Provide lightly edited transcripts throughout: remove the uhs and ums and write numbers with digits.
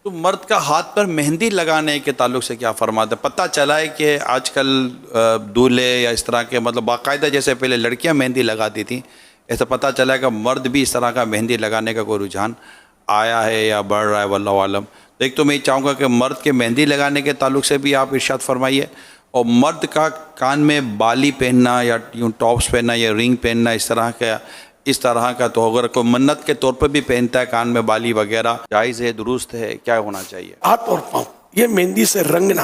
تو مرد کا ہاتھ پر مہندی لگانے کے تعلق سے کیا فرماتے ہیں؟ پتہ چلا ہے کہ آج کل دولہے یا اس طرح کے مطلب باقاعدہ جیسے پہلے لڑکیاں مہندی لگاتی تھیں، ایسا پتہ چلا ہے کہ مرد بھی اس طرح کا مہندی لگانے کا کوئی رجحان آیا ہے یا بڑھ رہا ہے، واللہ عالم۔ ایک تو میں یہ چاہوں گا کہ مرد کے مہندی لگانے کے تعلق سے بھی آپ ارشاد فرمائیے، اور مرد کا کان میں بالی پہننا یا یوں ٹاپس پہننا یا رنگ پہننا اس طرح کا تو اگر کوئی منت کے طور پر بھی پہنتا ہے کان میں بالی وغیرہ، جائز ہے، درست ہے، کیا ہونا چاہیے؟ ہاتھ اور پاؤں یہ مہندی سے رنگنا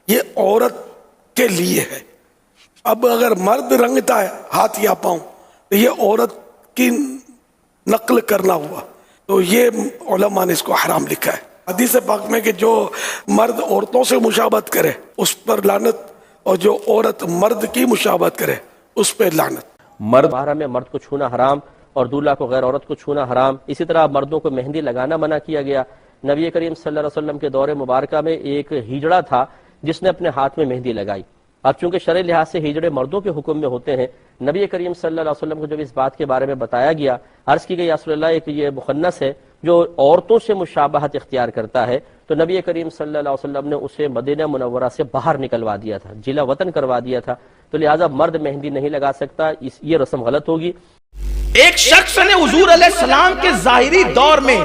یہ عورت کے لیے ہے۔ اب اگر مرد رنگتا ہے ہاتھ یا پاؤں تو یہ عورت کی نقل کرنا ہوا، تو یہ علماء نے اس کو حرام لکھا ہے حدیث پاک میں کہ جو مرد عورتوں سے مشابہت کرے اس پر لعنت، اور جو عورت مرد کی مشابہت کرے اس پہ لعنت۔ مرد محرم میں مرد کو چھونا حرام اور دولہا کو غیر عورت کو چھونا حرام۔ اسی طرح مردوں کو مہندی لگانا منع کیا گیا۔ نبی کریم صلی اللہ علیہ وسلم کے دور مبارکہ میں ایک ہجڑا تھا جس نے اپنے ہاتھ میں مہندی لگائی۔ اب چونکہ شرعی لحاظ سے ہجڑے مردوں کے حکم میں ہوتے ہیں، نبی کریم صلی اللہ علیہ وسلم کو جب اس بات کے بارے میں بتایا گیا، عرض کی گئی یا رسول اللہ ایک یہ مخنث ہے جو عورتوں سے مشابہت اختیار کرتا ہے، تو نبی کریم صلی اللہ علیہ وسلم نے اسے مدینہ منورہ سے باہر نکلوا دیا تھا، جلا وطن کروا دیا تھا۔ تو لہٰذا مرد مہندی نہیں لگا سکتا، یہ رسم غلط ہوگی۔ ایک شخص نے حضور علیہ السلام کے ظاہری دور میں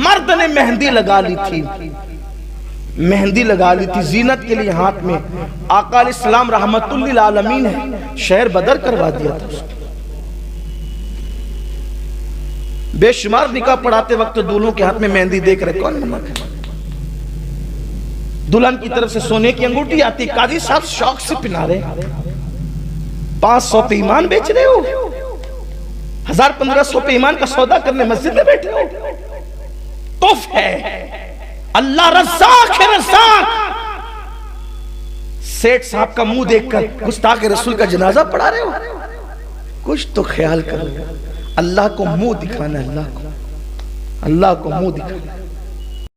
مرد نے مہندی لگا لی تھی، مہندی لگا لی تھی زینت کے لیے ہاتھ میں۔ آقا علیہ السلام رحمت للعالمین ہے، شہر بدر کروا دیا تھا اس کو۔ بے شمار نکاح پڑھاتے وقت دولہوں کے ہاتھ میں مہندی دیکھ رہے، کون منع کرے؟ دلہن کی طرف سے سونے کی انگوٹھی آتی، قاضی صاحب شوق سے پہنا رہے، 500 پہ ایمان بیچ رہے ہو، 1500 پہ ایمان کا سودا کرنے مسجد میں بیٹھے ہو۔ توف ہے، اللہ رزاق ہے، رزاق۔ سیٹ صاحب کا منہ دیکھ کر گستاخ رسول کا جنازہ پڑھا رہے ہو، کچھ تو خیال کرو۔ اللہ کو منہ دکھانا، اللہ کو منہ دکھانا۔